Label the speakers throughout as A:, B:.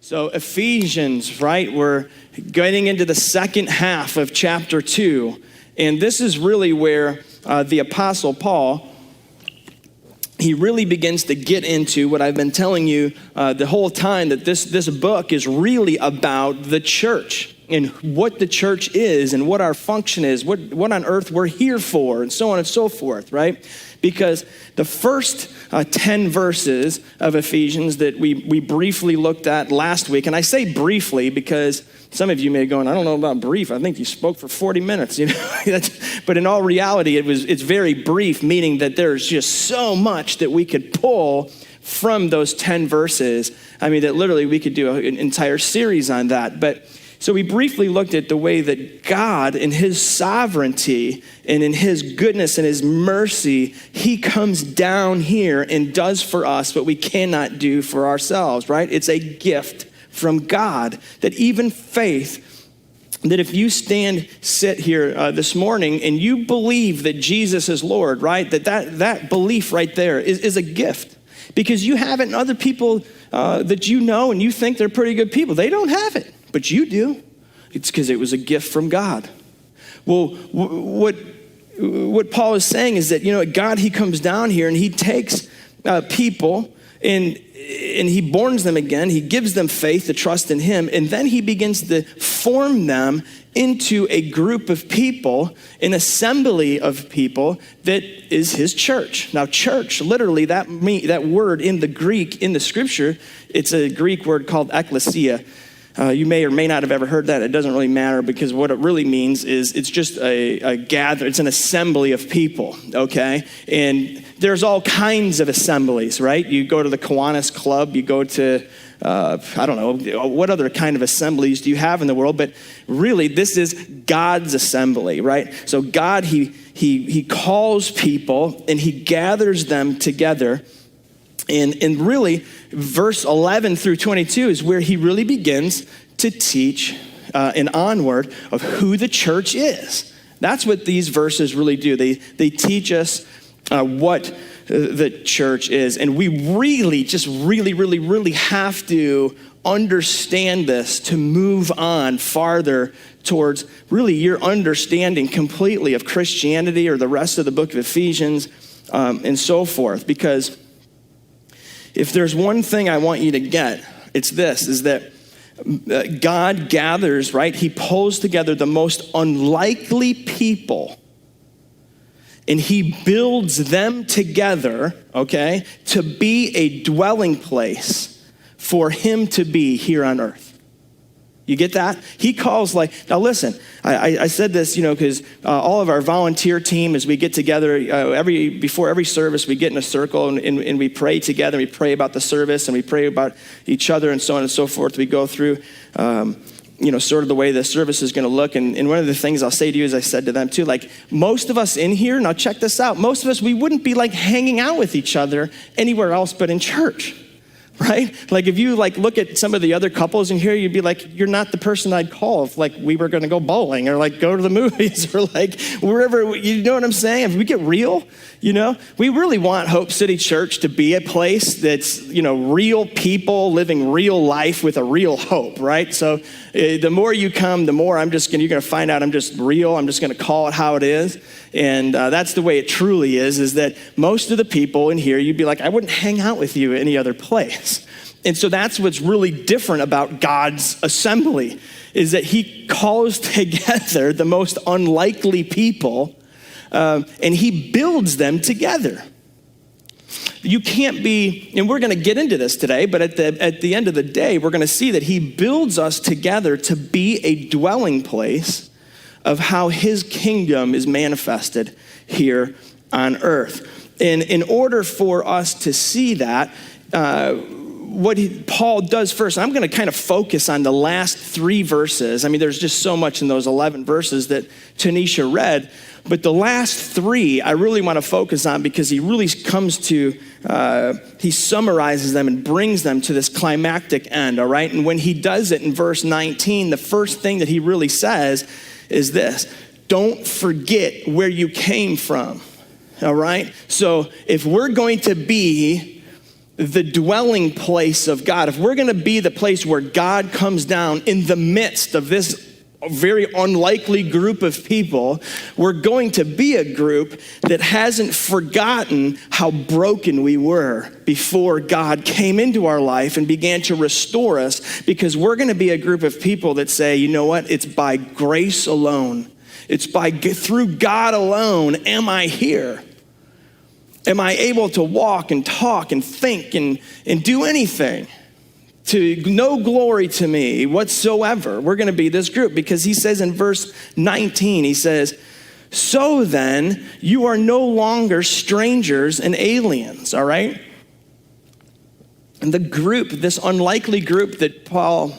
A: So Ephesians, right? We're getting into the second half of chapter 2. And this is really where the Apostle Paul, he really begins to get into what I've been telling you the whole time, that this book is really about the church and what the church is and what our function is, what on earth we're here for, and so on and so forth, right? Because the first 10 verses of Ephesians that we briefly looked at last week, and I say briefly because some of you may be going, I don't know about brief. I think you spoke for 40 minutes, you know. But in all reality, it's very brief, meaning that there's just so much that we could pull from those 10 verses. I mean, that literally we could do an entire series on that. But so we briefly looked at the way that God, in his sovereignty and in his goodness and his mercy, he comes down here and does for us what we cannot do for ourselves, right? It's a gift from God, that even faith, that if you sit here this morning and you believe that Jesus is Lord, right? That belief right there is a gift, because you have it in other people that you know and you think they're pretty good people. They don't have it, but you do. It's because it was a gift from God. Well, what Paul is saying is that, you know, God, he comes down here and he takes people and he borns them again. He gives them faith to trust in him. And then he begins to form them into a group of people, an assembly of people that is his church. Now, church, literally, that word in the Greek, in the scripture, it's a Greek word called ekklesia. You may or may not have ever heard that. It doesn't really matter, because what it really means is it's just a gather. It's an assembly of people, okay? And there's all kinds of assemblies, right? You go to the Kiwanis Club. You go to, I don't know, what other kind of assemblies do you have in the world? But really, this is God's assembly, right? So God, he calls people and he gathers them together. And really, verse 11 through 22 is where he really begins to teach and onward of who the church is. That's what these verses really do. They teach us what the church is. And we really have to understand this to move on farther towards really your understanding completely of Christianity or the rest of the book of Ephesians and so forth. Because if there's one thing I want you to get, it's this, is that God gathers, right? He pulls together the most unlikely people and he builds them together, okay, to be a dwelling place for him to be here on earth. You get that? He calls now listen, I said this, you know, because all of our volunteer team, as we get together before every service, we get in a circle and we pray together. We pray about the service and we pray about each other and so on and so forth. We go through, you know, sort of the way the service is going to look. And one of the things I'll say to you, as I said to them too, like most of us in here, now check this out, most of us, we wouldn't be like hanging out with each other anywhere else but in church. Right? Like if you look at some of the other couples in here, you'd be like, you're not the person I'd call if we were going to go bowling or go to the movies or wherever, you know what I'm saying? If we get real, you know, we really want Hope City Church to be a place that's, you know, real people living real life with a real hope, right? So the more you come, the more you're going to find out I'm just real. I'm just going to call it how it is. And that's the way it truly is that most of the people in here, you'd be like, I wouldn't hang out with you any other place. And so that's what's really different about God's assembly, is that he calls together the most unlikely people and he builds them together. You can't be, and we're going to get into this today, but at the end of the day, we're going to see that he builds us together to be a dwelling place of how his kingdom is manifested here on earth. And in order for us to see that, what Paul does first, I'm going to kind of focus on the last 3 verses. I mean, there's just so much in those 11 verses that Tanisha read, but the last 3 I really want to focus on, because he really comes to, he summarizes them and brings them to this climactic end, all right? And when he does it in verse 19, the first thing that he really says is this: don't forget where you came from, all right? So if we're going to be the dwelling place of God, if we're going to be the place where God comes down in the midst of this very unlikely group of people, we're going to be a group that hasn't forgotten how broken we were before God came into our life and began to restore us, because we're going to be a group of people that say, you know what, it's by grace alone. It's through God alone am I here. Am I able to walk and talk and think and do anything? To no glory to me whatsoever. We're going to be this group, because he says in verse 19, he says, so then you are no longer strangers and aliens, all right? And the group, this unlikely group that Paul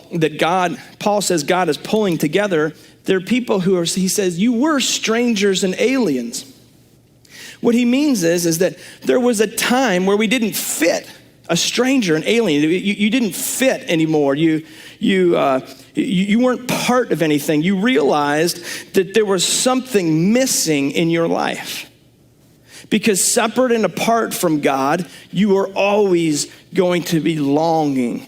A: says God is pulling together, they're people who are, he says, you were strangers and aliens. What he means is that there was a time where we didn't fit. A stranger, an alien, you didn't fit anymore. You weren't part of anything. You realized that there was something missing in your life. Because separate and apart from God, you are always going to be longing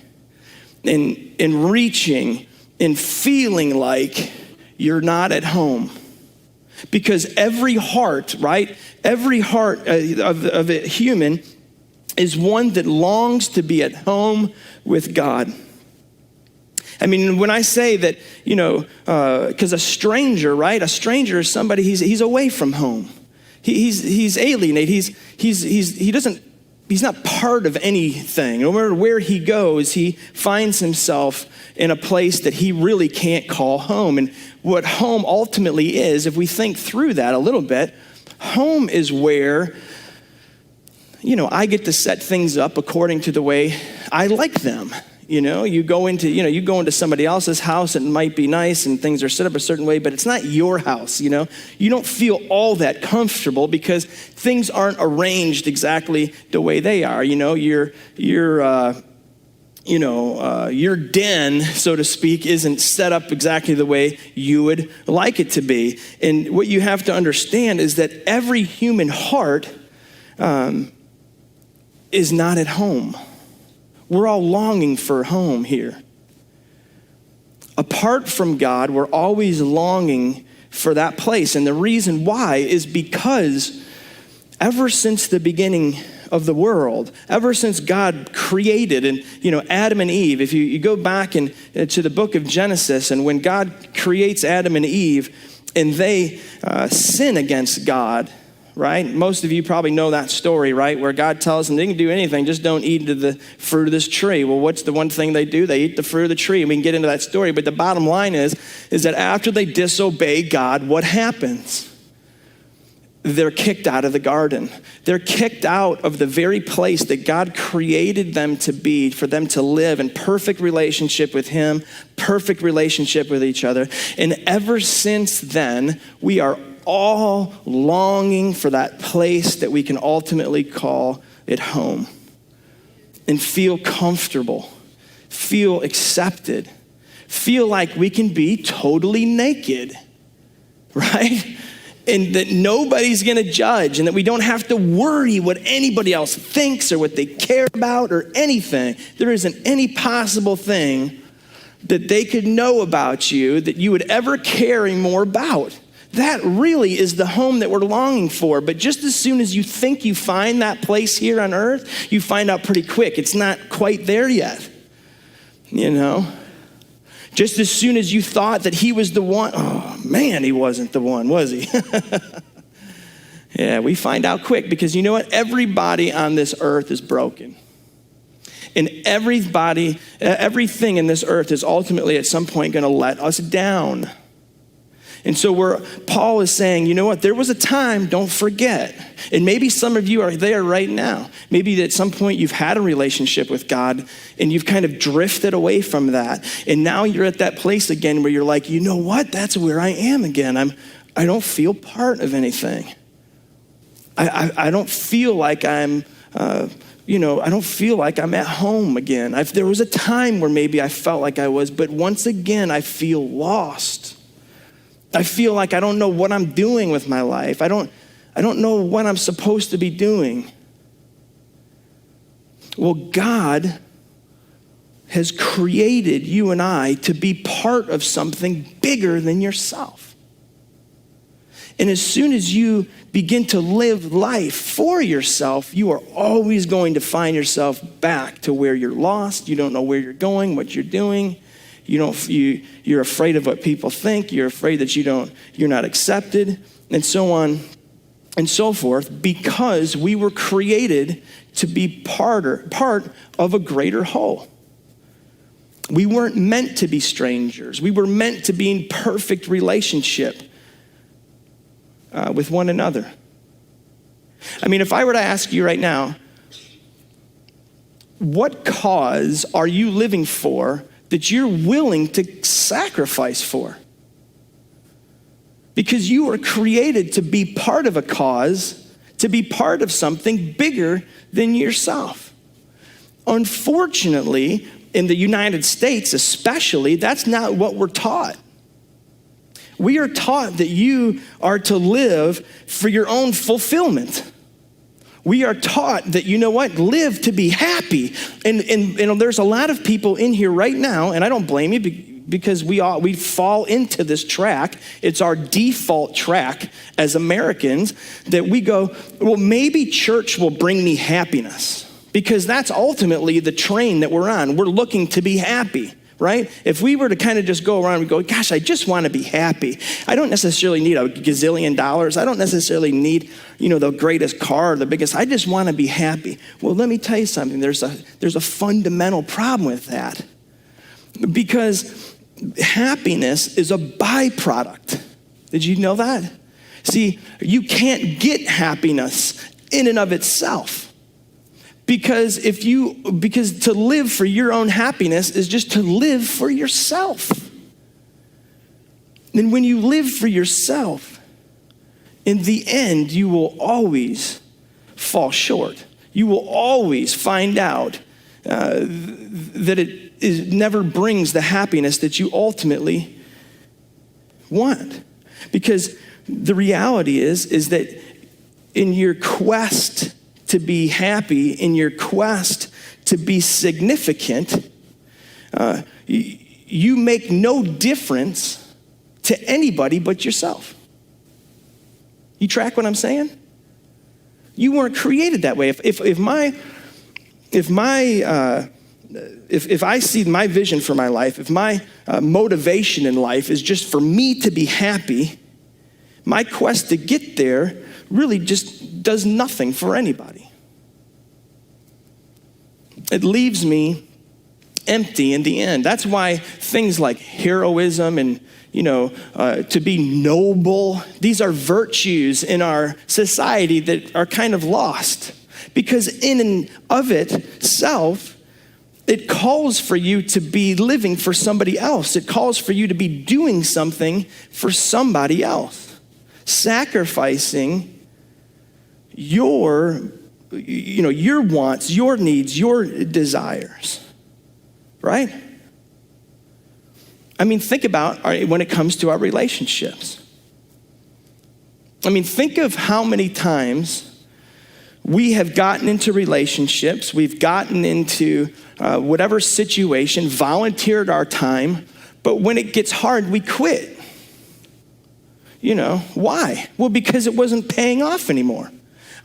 A: and reaching and feeling like you're not at home. Because every heart, right? Every heart of a human is one that longs to be at home with God. I mean, when I say that, because a stranger, right? A stranger is somebody, he's away from home. He's alienated. He's not part of anything. No matter where he goes, he finds himself in a place that he really can't call home. And what home ultimately is, if we think through that a little bit, home is where I get to set things up according to the way I like them. You go into somebody else's house, and it might be nice and things are set up a certain way, but it's not your house. You don't feel all that comfortable because things aren't arranged exactly the way they are. Your den, so to speak, isn't set up exactly the way you would like it to be. And what you have to understand is that every human heart is not at home. We're all longing for home here. Apart from God, we're always longing for that place. And the reason why is because ever since the beginning of the world, ever since God created, and Adam and Eve, if you go back to the book of Genesis, and when God creates Adam and Eve and they sin against God, right? Most of you probably know that story, right? Where God tells them they can do anything, just don't eat of the fruit of this tree. Well, what's the one thing they do? They eat the fruit of the tree. And we can get into that story. But the bottom line is that after they disobey God, what happens? They're kicked out of the garden. They're kicked out of the very place that God created them to be, for them to live in perfect relationship with Him, perfect relationship with each other. And ever since then, we are all longing for that place that we can ultimately call it home and feel comfortable, feel accepted, feel like we can be totally naked, right? And that nobody's gonna judge, and that we don't have to worry what anybody else thinks or what they care about or anything. There isn't any possible thing that they could know about you that you would ever care more about. That really is the home that we're longing for. But just as soon as you think you find that place here on earth, you find out pretty quick it's not quite there yet. Just as soon as you thought that he was the one, oh man, he wasn't the one, was he? Yeah, we find out quick, because you know what? Everybody on this earth is broken. And everything in this earth is ultimately at some point going to let us down. And so Paul is saying, you know what, there was a time, don't forget. And maybe some of you are there right now. Maybe at some point you've had a relationship with God and you've kind of drifted away from that. And now you're at that place again where you're like, you know what, that's where I am again. I don't feel part of anything. I don't feel like I don't feel like I'm at home again. There was a time where maybe I felt like I was, but once again, I feel lost. I feel like I don't know what I'm doing with my life. I don't know what I'm supposed to be doing. Well, God has created you and I to be part of something bigger than yourself. And as soon as you begin to live life for yourself, you are always going to find yourself back to where you're lost. You don't know where you're going, what you're doing. You're afraid of what people think. You're afraid that you're not accepted, and so on and so forth, because we were created to be part of a greater whole. We weren't meant to be strangers. We were meant to be in perfect relationship with one another. I mean, if I were to ask you right now, what cause are you living for that you're willing to sacrifice for? Because you were created to be part of a cause, to be part of something bigger than yourself. Unfortunately, in the United States especially, that's not what we're taught. We are taught that you are to live for your own fulfillment. We are taught that, live to be happy. And there's a lot of people in here right now, and I don't blame you because we fall into this track. It's our default track as Americans that we go, well, maybe church will bring me happiness, because that's ultimately the train that we're on. We're looking to be happy. Right? If we were to kind of just go around and go, gosh, I just want to be happy. I don't necessarily need a gazillion dollars. I don't necessarily need, the greatest car or the biggest. I just want to be happy. Well, let me tell you something. There's a fundamental problem with that, because happiness is a byproduct. Did you know that? See, you can't get happiness in and of itself. Because to live for your own happiness is just to live for yourself. And when you live for yourself, in the end, you will always fall short. You will always find out that it never brings the happiness that you ultimately want. Because the reality is that in your quest to be happy, in your quest to be significant, you make no difference to anybody but yourself. You track what I'm saying? You weren't created that way. If I see my vision for my life, if my motivation in life is just for me to be happy, my quest to get there really just does nothing for anybody. It leaves me empty in the end. That's why things like heroism and, to be noble, these are virtues in our society that are kind of lost. Because in and of itself, it calls for you to be living for somebody else. It calls for you to be doing something for somebody else. Sacrificing your wants, your needs, your desires, right? I mean, think about when it comes to our relationships. I mean, think of how many times we have gotten into relationships, we've gotten into whatever situation, volunteered our time, but when it gets hard, we quit. Why? Well, because it wasn't paying off anymore.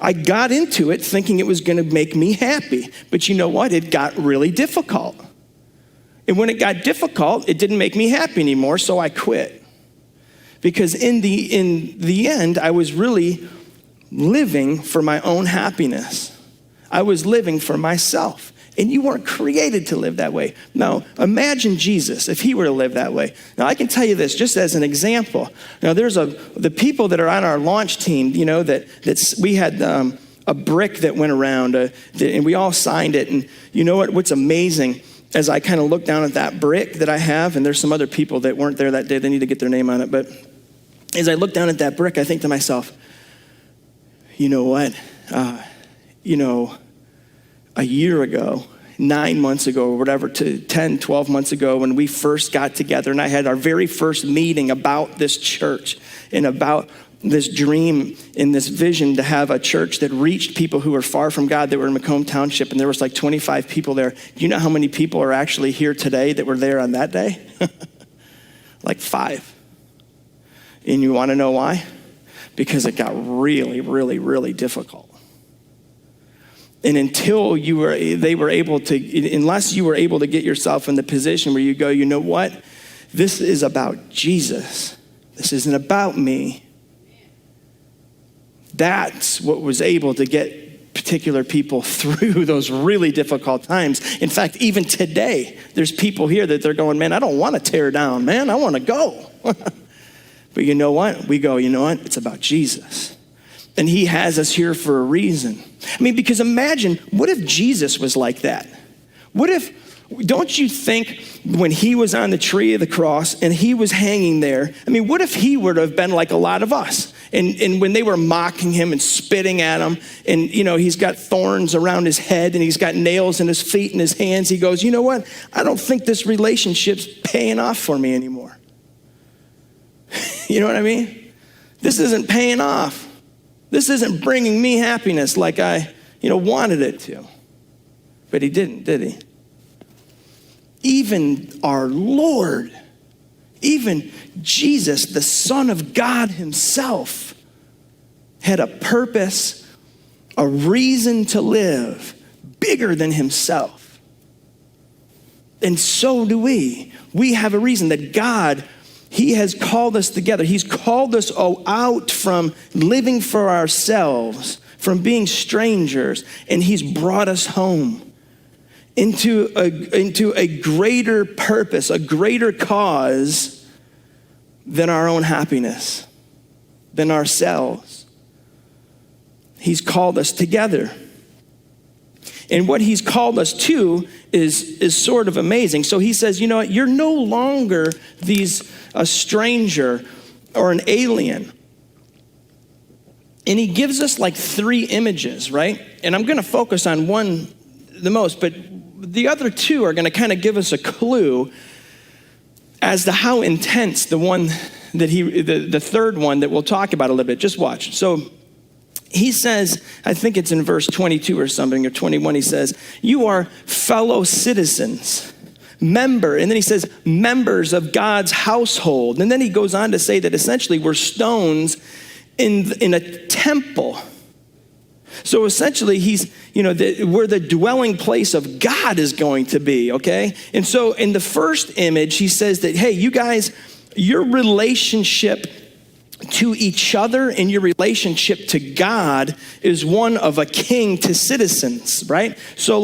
A: I got into it thinking it was going to make me happy. But you know what? It got really difficult. And when it got difficult, it didn't make me happy anymore, so I quit. Because in the end, I was really living for my own happiness. I was living for myself. And you weren't created to live that way. Now, imagine Jesus if he were to live that way. Now, I can tell you this just as an example. Now, there's the people that are on our launch team, that we had a brick that went around, and we all signed it. And you know what's amazing, as I kind of look down at that brick that I have, and there's some other people that weren't there that day, they need to get their name on it. But as I look down at that brick, I think to myself, you know what? A year ago, 9 months ago, or whatever, to 10, 12 months ago, when we first got together and I had our very first meeting about this church and about this dream and this vision to have a church that reached people who were far from God that were in Macomb Township, and there was like 25 people there. Do you know how many people are actually here today that were there on that day? Like 5. And you want to know why? Because it got really, really, really difficult. And until unless you were able to get yourself in the position where you go, you know what? This is about Jesus. This isn't about me. That's what was able to get particular people through those really difficult times. In fact, even today, there's people here that they're going, man, I don't want to tear down, man. I want to go. But you know what? We go, you know what? It's about Jesus. And he has us here for a reason. I mean, because imagine, what if Jesus was like that? Don't you think when he was on the tree of the cross and he was hanging there, I mean, what if he would have been like a lot of us? And when they were mocking him and spitting at him, and, you know, he's got thorns around his head and he's got nails in his feet and his hands, he goes, you know what? I don't think this relationship's paying off for me anymore. You know what I mean? This isn't paying off. This isn't bringing me happiness like I, wanted it to. But he didn't, did he? Even our Lord, even Jesus, the Son of God himself, had a purpose, a reason to live bigger than himself. And so do we. We have a reason that God, he has called us together. He's called us out from living for ourselves, from being strangers, and he's brought us home into a greater purpose, a greater cause than our own happiness, than ourselves. He's called us together. And what he's called us to is sort of amazing. So he says, you know what, you're no longer a stranger or an alien. And he gives us like 3 images, right? And I'm going to focus on one the most, but the other 2 are going to kind of give us a clue as to how intense the one that the third one that we'll talk about a little bit. Just watch. So he says, I think it's in verse 22 or something, or 21, he says, you are fellow citizens, and then he says, members of God's household. And then he goes on to say that essentially we're stones in a temple. So essentially where the dwelling place of God is going to be, okay? And so in the first image, he says that, hey, you guys, your relationship to each other and your relationship to God is one of a king to citizens, right? So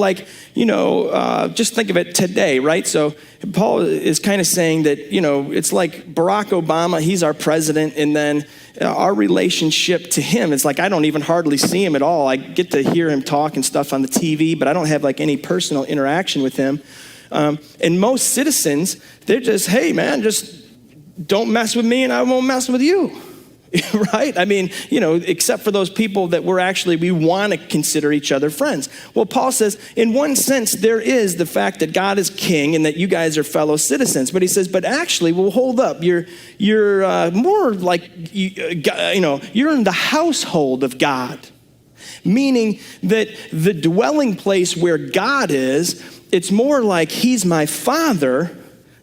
A: just think of it today, right? So Paul is kind of saying that, it's like Barack Obama, he's our president, and then our relationship to him, it's like I don't even hardly see him at all. I get to hear him talk and stuff on the TV, but I don't have like any personal interaction with him. And most citizens, they're just, hey man, just don't mess with me and I won't mess with you. Right? I mean, except for those people that we want to consider each other friends. Well, Paul says, in one sense, there is the fact that God is king and that you guys are fellow citizens. But he says, but actually, well, hold up. You're more like, you're in the household of God. Meaning that the dwelling place where God is, it's more like he's my father,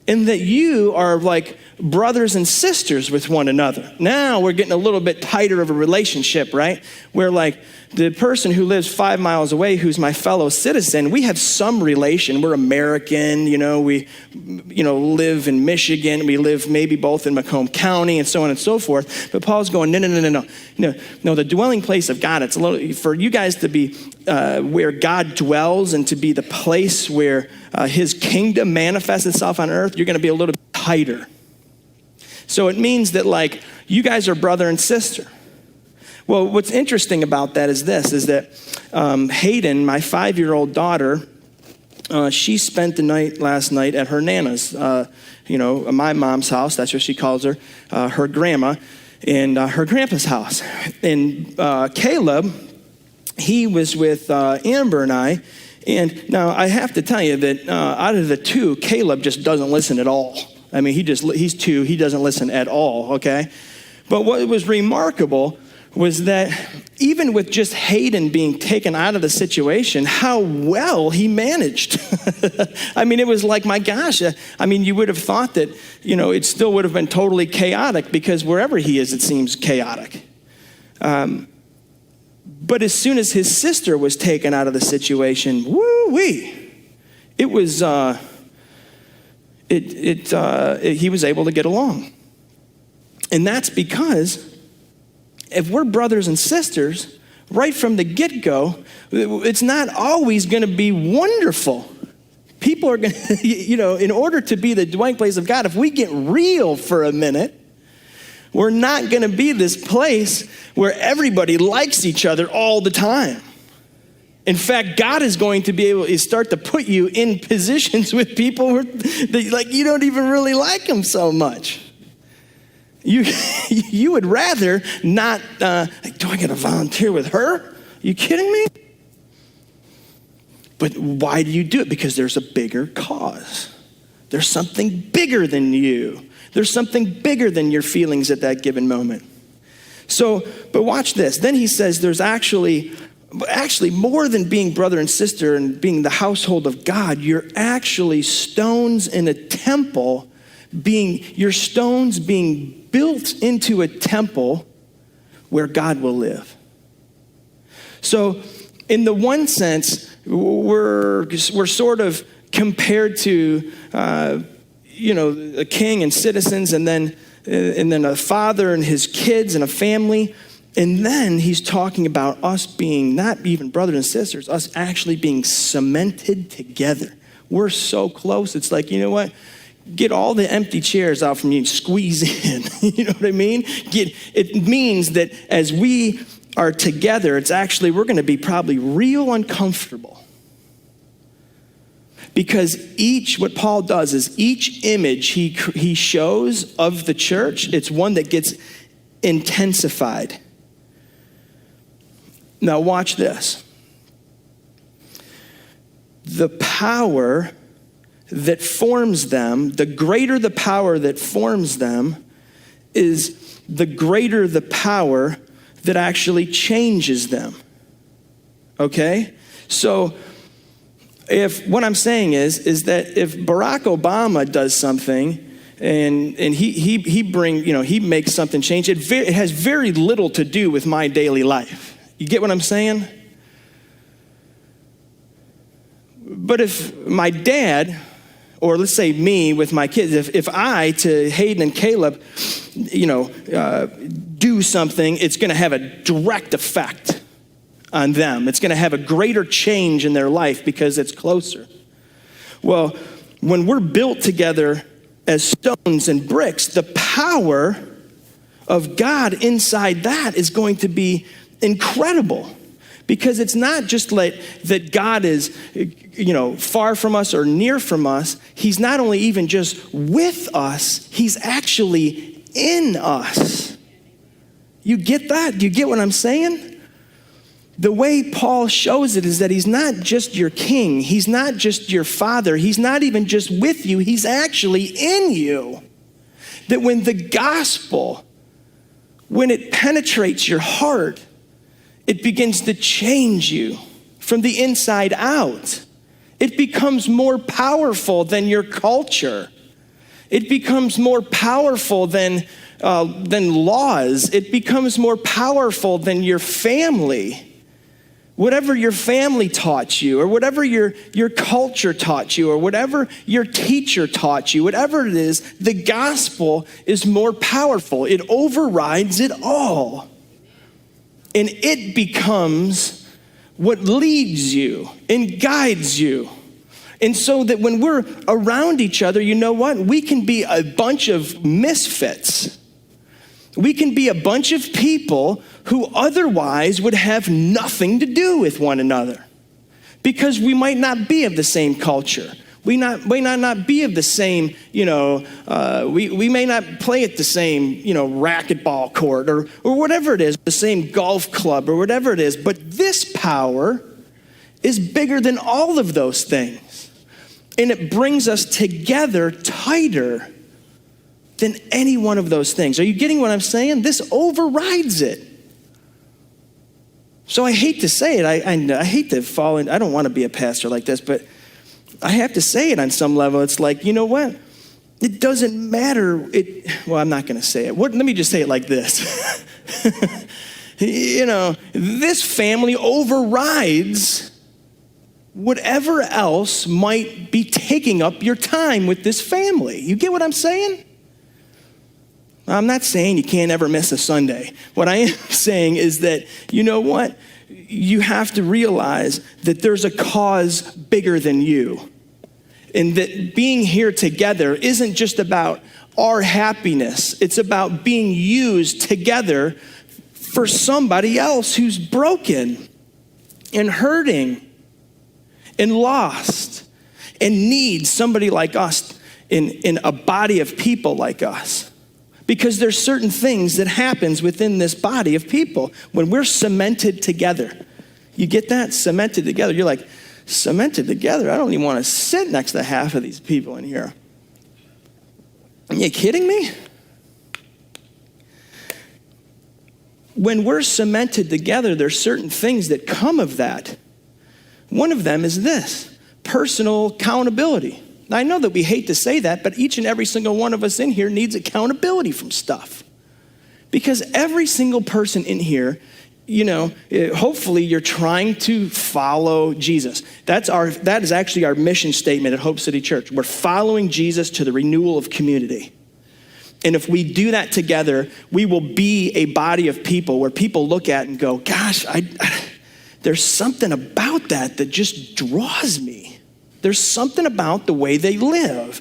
A: and that you are like brothers and sisters with one another. Now we're getting a little bit tighter of a relationship, right? Where like the person who lives 5 miles away, who's my fellow citizen, we have some relation. We're American, we live in Michigan. We live maybe both in Macomb County and so on and so forth. But Paul's going, no, the dwelling place of God, it's a little, for you guys to be where God dwells and to be the place where his kingdom manifests itself on earth, you're going to be a little bit tighter. So it means that like you guys are brother and sister. Well, what's interesting about that is that Hayden, my 5-year-old daughter, she spent the night last night at her Nana's, my mom's house. That's what she calls her, her grandma, and her grandpa's house. And Caleb, he was with Amber and I. And now I have to tell you that out of the 2, Caleb just doesn't listen at all. I mean, he's 2, he doesn't listen at all, okay? But what was remarkable was that even with just Hayden being taken out of the situation, how well he managed. I mean, it was like, my gosh, I mean, you would have thought that, it still would have been totally chaotic, because wherever he is, it seems chaotic. But as soon as his sister was taken out of the situation, woo-wee, it was, he was able to get along. And that's because if we're brothers and sisters, right from the get-go, it's not always going to be wonderful. People are going to, in order to be the dwelling place of God, if we get real for a minute, we're not going to be this place where everybody likes each other all the time. In fact, God is going to be able to start to put you in positions with people that you don't even really like them so much. You would rather not, do I get to volunteer with her? Are you kidding me? But why do you do it? Because there's a bigger cause. There's something bigger than you. There's something bigger than your feelings at that given moment. So, but watch this. Then he says there's actually more than being brother and sister and being the household of God. You're actually stones in a temple, your stones being built into a temple where God will live. So in the one sense, we're sort of compared to, a king and citizens, and then a father and his kids and a family. And then he's talking about us being not even brothers and sisters, us actually being cemented together. We're so close. It's like, you know what? Get all the empty chairs out from you and squeeze in. You know what I mean? It means that as we are together, we're going to be probably real uncomfortable. Because what Paul does is each image he shows of the church, it's one that gets intensified. Now watch this. The power that forms them, the greater the power that forms them, is the greater the power that actually changes them. Okay? So what I'm saying is that if Barack Obama does something and he makes something change, it has very little to do with my daily life. You get what I'm saying? But if my dad, or let's say me with my kids, if I, to Hayden and Caleb, do something, it's going to have a direct effect on them. It's going to have a greater change in their life because it's closer. Well, when we're built together as stones and bricks, the power of God inside that is going to be incredible. Because it's not just like that God is, far from us or near from us. He's not only even just with us, he's actually in us. You get that? Do you get what I'm saying? The way Paul shows it is that he's not just your king. He's not just your father. He's not even just with you. He's actually in you. That when the gospel, when it penetrates your heart, it begins to change you from the inside out. It becomes more powerful than your culture. It becomes more powerful than laws. It becomes more powerful than your family. Whatever your family taught you, or whatever your culture taught you, or whatever your teacher taught you, whatever it is, the gospel is more powerful. It overrides it all. And it becomes what leads you and guides you. And so that when we're around each other, you know what? We can be a bunch of misfits. We can be a bunch of people who otherwise would have nothing to do with one another. Because we might not be of the same culture. We may not be of the same, we may not play at the same, racquetball court or whatever it is, the same golf club or whatever it is. But this power is bigger than all of those things. And it brings us together tighter than any one of those things. Are you getting what I'm saying? This overrides it. So I hate to say it. I hate to fall in. I don't want to be a pastor like this, but I have to say it on some level. It's like, you know what? It doesn't matter. Well, I'm not going to say it. Let me just say it like this. This family overrides whatever else might be taking up your time with this family. You get what I'm saying? I'm not saying you can't ever miss a Sunday. What I am saying is that, you know what? You have to realize that there's a cause bigger than you. And that being here together isn't just about our happiness. It's about being used together for somebody else who's broken and hurting and lost and needs somebody like us in a body of people like us. Because there's certain things that happens within this body of people when we're cemented together. You get that? Cemented together. You're like, cemented together? I don't even want to sit next to half of these people in here. Are you kidding me? When we're cemented together, there's certain things that come of that. One of them is this: personal accountability. Now, I know that we hate to say that, but each and every single one of us in here needs accountability from stuff. Because every single person in here, hopefully you're trying to follow Jesus. That is actually our mission statement at Hope City Church. We're following Jesus to the renewal of community. And if we do that together, we will be a body of people where people look at and go, gosh, there's something about that just draws me. There's something about the way they live.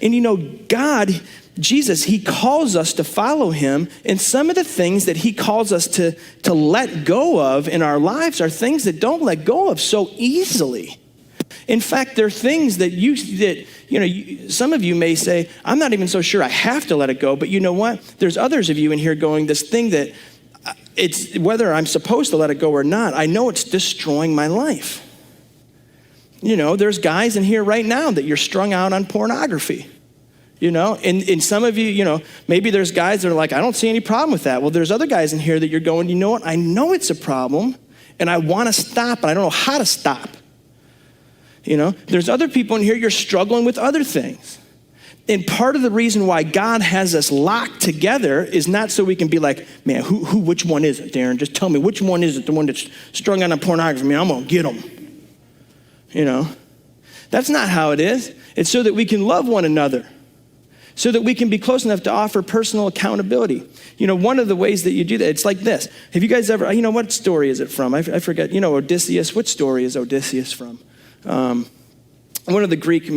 A: And God, Jesus, he calls us to follow him. And some of the things that he calls us to let go of in our lives are things that don't let go of so easily. In fact, there are things that some of you may say, I'm not even so sure I have to let it go. But you know what? There's others of you in here going, this thing that it's whether I'm supposed to let it go or not, I know it's destroying my life. There's guys in here right now that you're strung out on pornography, and some of you, maybe there's guys that are like, I don't see any problem with that. Well, there's other guys in here that you're going, you know what? I know it's a problem and I want to stop, but I don't know how to stop. There's other people in here, you're struggling with other things. And part of the reason why God has us locked together is not so we can be like, man, which one is it, Darren? Just tell me, which one is it, the one that's strung out on pornography? I'm going to get them. That's not how it is. It's so that we can love one another, so that we can be close enough to offer personal accountability. One of the ways that you do that, it's like this. Have you guys ever, what story is it from? I forget, Odysseus. What story is Odysseus from? One of the Greek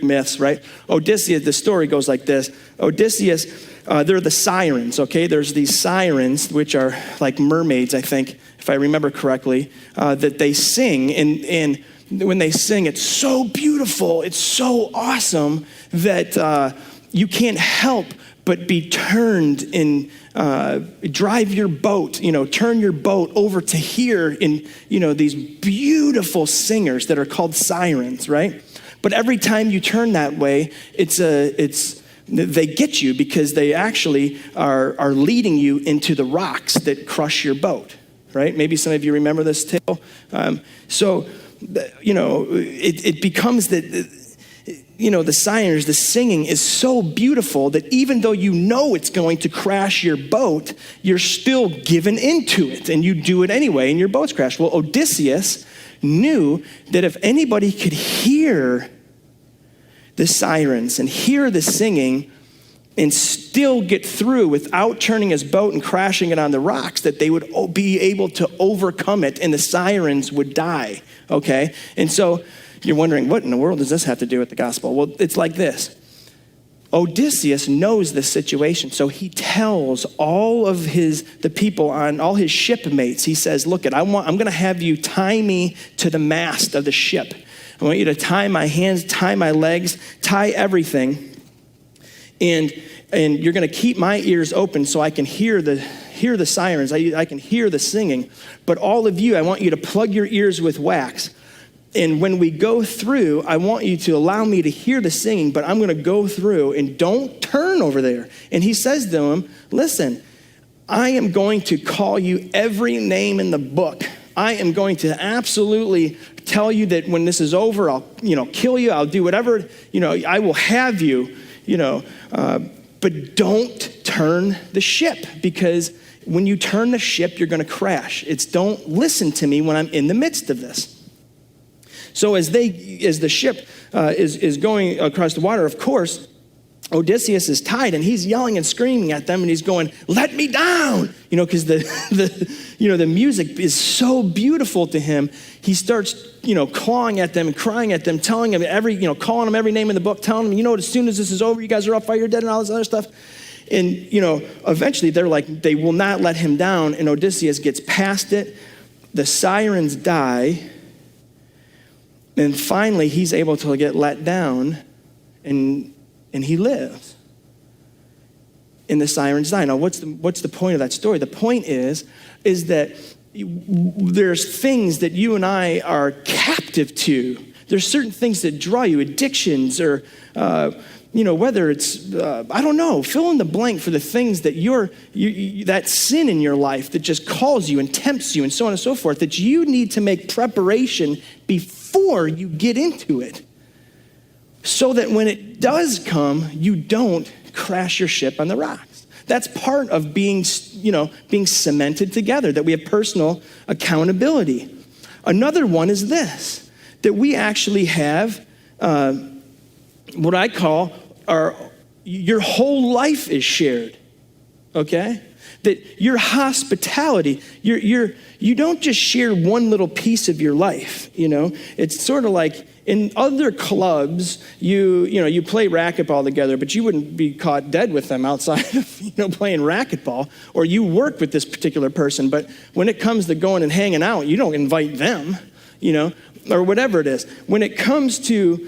A: myths, right? Odysseus, the story goes like this. Odysseus, they're the sirens, okay? There's these sirens, which are like mermaids, I think, if I remember correctly, that they sing. And when they sing, it's so beautiful, it's so awesome that you can't help but be turned and drive your boat, turn your boat over to hear in, these beautiful singers that are called sirens, right? But every time you turn that way, they get you because they actually are leading you into the rocks that crush your boat, right? Maybe some of you remember this tale. It becomes that, the sirens, the singing is so beautiful that even though it's going to crash your boat, you're still given into it and you do it anyway and your boat's crashed. Well, Odysseus knew that if anybody could hear the sirens and hear the singing and still get through without turning his boat and crashing it on the rocks, that they would be able to overcome it and the sirens would die, okay? And so you're wondering, what in the world does this have to do with the gospel? Well, it's like this. Odysseus knows this situation, so he tells all of the people on all his shipmates, he says, look, I'm going to have you tie me to the mast of the ship. I want you to tie my hands, tie my legs, tie everything. And you're going to keep my ears open so I can hear the sirens. I can hear the singing. But all of you, I want you to plug your ears with wax. And when we go through, I want you to allow me to hear the singing, but I'm going to go through and don't turn over there. And he says to him, listen, I am going to call you every name in the book. I am going to absolutely tell you that when this is over, I'll, kill you. I'll do whatever, I will have you, but don't turn the ship, because when you turn the ship, you're going to crash. It's don't listen to me when I'm in the midst of this. So as the ship is going across the water, of course, Odysseus is tied, and he's yelling and screaming at them, and he's going, "Let me down!" Because the music is so beautiful to him. He starts, clawing at them and crying at them, telling them calling them every name in the book, telling them, as soon as this is over, you guys are all fired, dead, and all this other stuff. And eventually they will not let him down, and Odysseus gets past it. The sirens die. And finally, he's able to get let down, and he lives. And the sirens die. Now, what's the point of that story? The point is that there's things that you and I are captive to. There's certain things that draw you, addictions, or whether it's I don't know, fill in the blank for the things that that sin in your life that just calls you and tempts you and so on and so forth, that you need to make preparation before you get into it, so that when it does come, you don't crash your ship on the rocks. That's part of being cemented together, that we have personal accountability. Another one is this, that we actually have what I call your whole life is shared, okay? That your hospitality, you don't just share one little piece of your life, It's sort of like in other clubs, you play racquetball together, but you wouldn't be caught dead with them outside of, playing racquetball, or you work with this particular person, but when it comes to going and hanging out, you don't invite them, or whatever it is. When it comes to,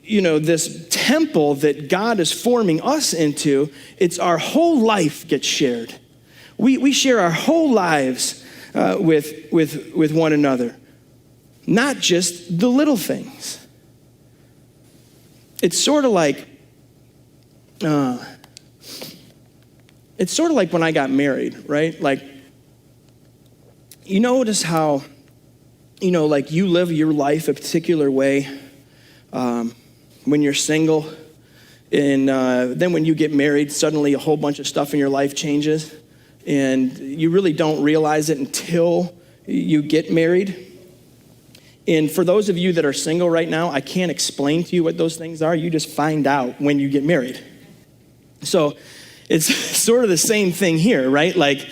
A: this temple that God is forming us into, it's our whole life gets shared. We share our whole lives with one another, not just the little things. It's sort of like when I got married, right? Like, you notice how, you live your life a particular way when you're single, and then when you get married, suddenly a whole bunch of stuff in your life changes, and you really don't realize it until you get married. And for those of you that are single right now, I can't explain to you what those things are. You just find out when you get married. So it's sort of the same thing here, right? Like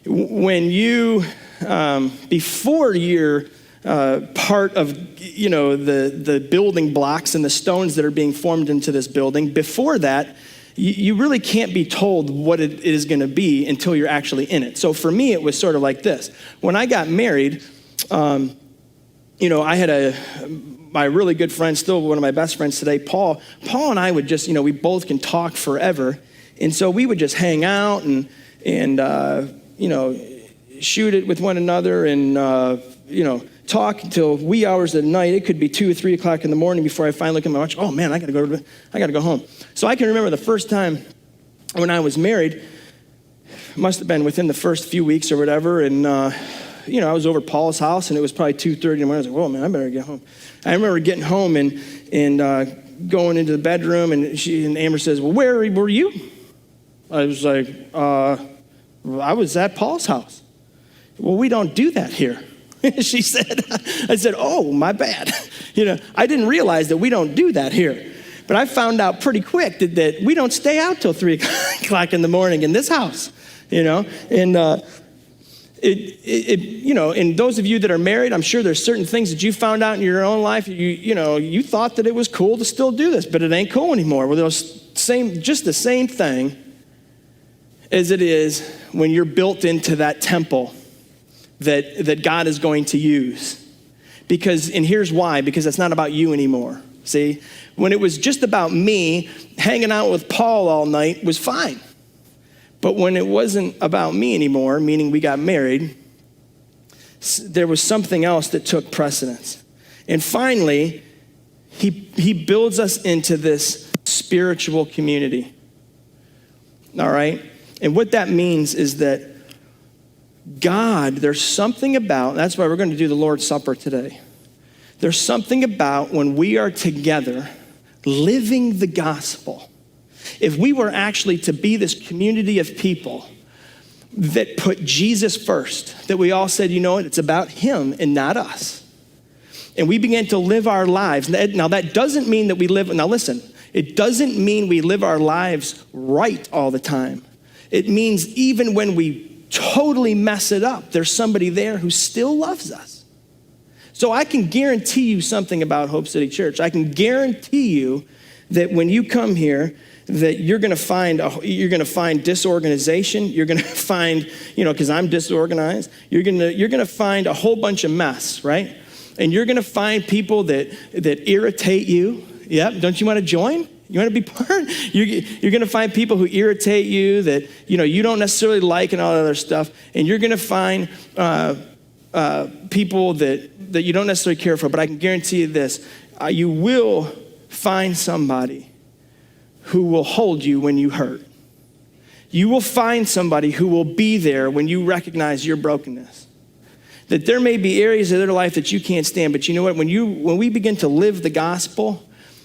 A: when you, before you're part of, the building blocks and the stones that are being formed into this building, before that, you really can't be told what it is going to be until you're actually in it. So for me, it was sort of like this. When I got married, I had my really good friend, still one of my best friends today, Paul. Paul and I would just, we both can talk forever. And so we would just hang out and shoot it with one another and, talk until wee hours of the night. It could be 2 or 3 o'clock in the morning before I finally look at my watch. Oh man, I gotta go home. So I can remember the first time when I was married, must have been within the first few weeks or whatever. And, I was over at Paul's house, and it was probably 2:30 in the morning. I was like, whoa, man, I better get home. I remember getting home and going into the bedroom, and Amber says, well, where were you? I was like, I was at Paul's house. Well, we don't do that here. She said, I said, oh, my bad. I didn't realize that we don't do that here. But I found out pretty quick that we don't stay out till 3 o'clock in the morning in this house, and and those of you that are married, I'm sure there's certain things that you found out in your own life. You thought that it was cool to still do this, but it ain't cool anymore. Well, just the same thing as it is when you're built into that temple that God is going to use. And here's why, because it's not about you anymore. See, when it was just about me, hanging out with Paul all night was fine. But when it wasn't about me anymore, meaning we got married, there was something else that took precedence. And finally, he builds us into this spiritual community. All right? And what that means is that God, there's something about, that's why we're going to do the Lord's Supper today. There's something about when we are together living the gospel. If we were actually to be this community of people that put Jesus first, that we all said, you know what, it's about him and not us. And we began to live our lives. Now that doesn't mean that we live, now listen, it doesn't mean we live our lives right all the time. It means even when we totally mess it up, there's somebody there who still loves us. So I can guarantee you something about Hope City Church. I can guarantee you that when you come here, that you're going to find disorganization. You're going to find, because I'm disorganized. You're going to find a whole bunch of mess, right? And you're going to find people that irritate you. Yep. Don't you want to join? You want to be part? You're going to find people who irritate you that you don't necessarily like and all that other stuff. And you're going to find people that you don't necessarily care for. But I can guarantee you this: you will find somebody who will hold you when you hurt. You will find somebody who will be there when you recognize your brokenness. That there may be areas of their life that you can't stand, but you know what? When we begin to live the gospel,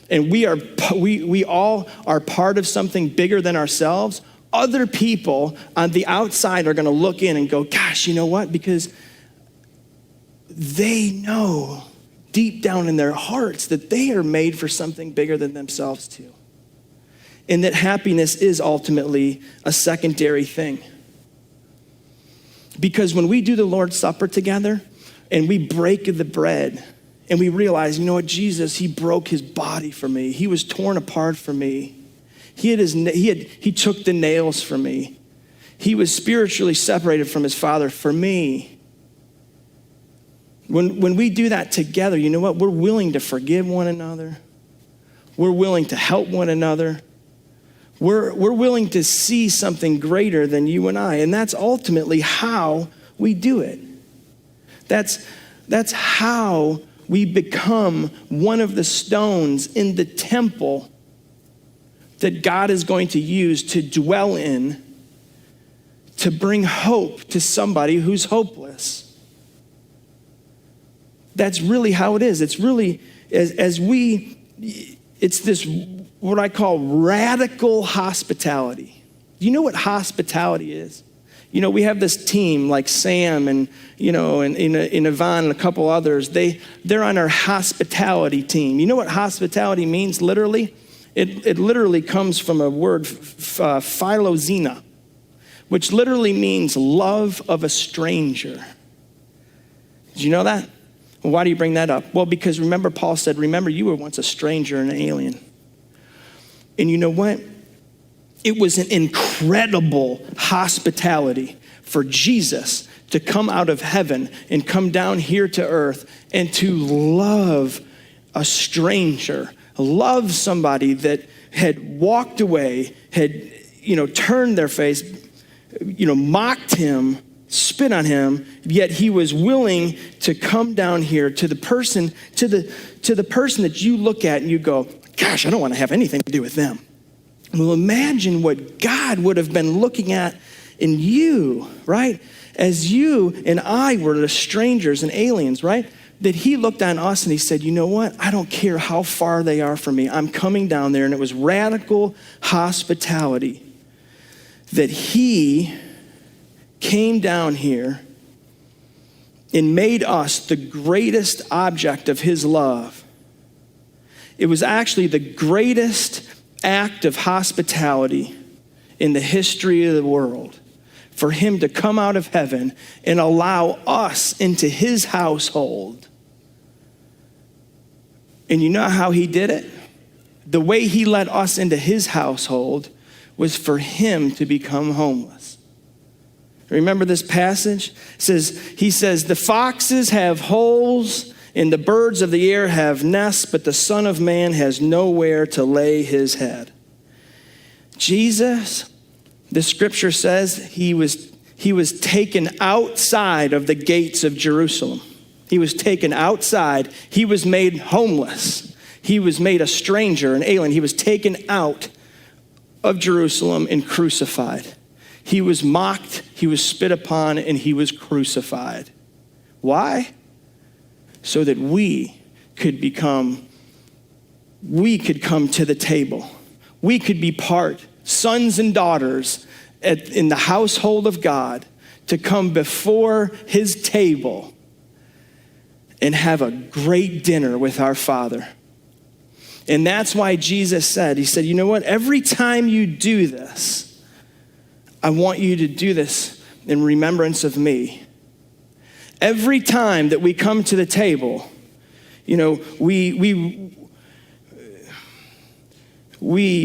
A: and we all are part of something bigger than ourselves, other people on the outside are going to look in and go, gosh, you know what? Because they know deep down in their hearts that they are made for something bigger than themselves too. And that happiness is ultimately a secondary thing. Because when we do the Lord's Supper together and we break the bread and we realize, you know what, Jesus, he broke his body for me. He was torn apart for me. He took the nails for me. He was spiritually separated from his Father for me. When we do that together, you know what? We're willing to forgive one another. We're willing to help one another. We're willing to see something greater than you and I. And that's ultimately how we do it. That's how we become one of the stones in the temple that God is going to use to dwell in, to bring hope to somebody who's hopeless. That's really how it is. It's really, it's this, what I call radical hospitality. You know what hospitality is? We have this team like Sam and Yvonne and a couple others. They're on our hospitality team. You know what hospitality means literally? It literally comes from a word, philozena, which literally means love of a stranger. Did you know that? Well, why do you bring that up? Well, because remember Paul said, remember you were once a stranger and an alien. And you know what? It was an incredible hospitality for Jesus to come out of heaven and come down here to earth and to love a stranger, love somebody that had walked away, had, turned their face, mocked him, spit on him, yet he was willing to come down here to the person that you look at and you go, gosh, I don't want to have anything to do with them. Well, imagine what God would have been looking at in you, right? As you and I were the strangers and aliens, right? That he looked on us and he said, you know what? I don't care how far they are from me. I'm coming down there. And it was radical hospitality that he came down here and made us the greatest object of his love. It was actually the greatest act of hospitality in the history of the world for him to come out of heaven and allow us into his household. And you know how he did it? The way he let us into his household was for him to become homeless. Remember this passage? He says, the foxes have holes and the birds of the air have nests, but the Son of Man has nowhere to lay his head. Jesus, the scripture says, he he was taken outside of the gates of Jerusalem. He was taken outside. He was made homeless. He was made a stranger, an alien. He was taken out of Jerusalem and crucified. He was mocked, he was spit upon, and he was crucified. Why? So that we could come to the table. We could be part, sons and daughters in the household of God, to come before his table and have a great dinner with our Father. And that's why Jesus said, he said, you know what? Every time you do this, I want you to do this in remembrance of me. Every time that we come to the table, you know, we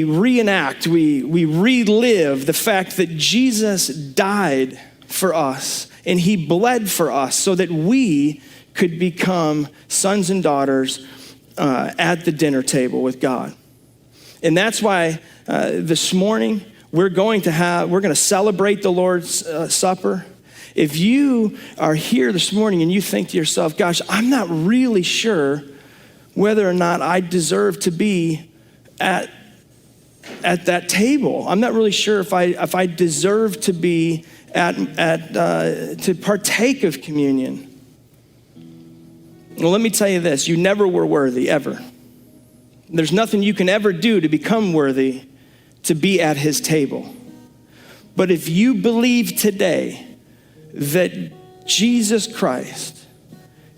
A: reenact, we relive the fact that Jesus died for us and he bled for us so that we could become sons and daughters at the dinner table with God. And that's why this morning we're going to celebrate the Lord's Supper. If you are here this morning and you think to yourself, gosh, I'm not really sure whether or not I deserve to be at that table. I'm not really sure if I deserve to be to partake of communion. Well, let me tell you this, you never were worthy, ever. There's nothing you can ever do to become worthy to be at his table. But if you believe today that Jesus Christ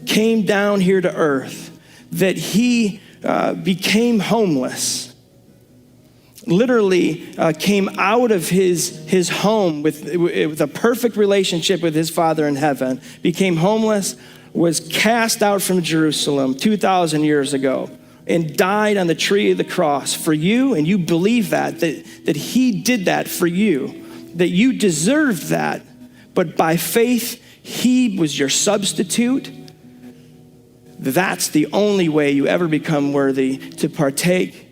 A: came down here to earth, that he became homeless, literally came out of his home with a perfect relationship with his Father in heaven, became homeless, was cast out from Jerusalem 2,000 years ago, and died on the tree of the cross for you, and you believe that he did that for you, that you deserved that, but by faith, he was your substitute. That's the only way you ever become worthy to partake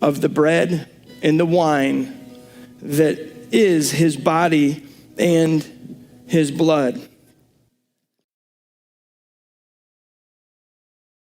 A: of the bread and the wine that is his body and his blood.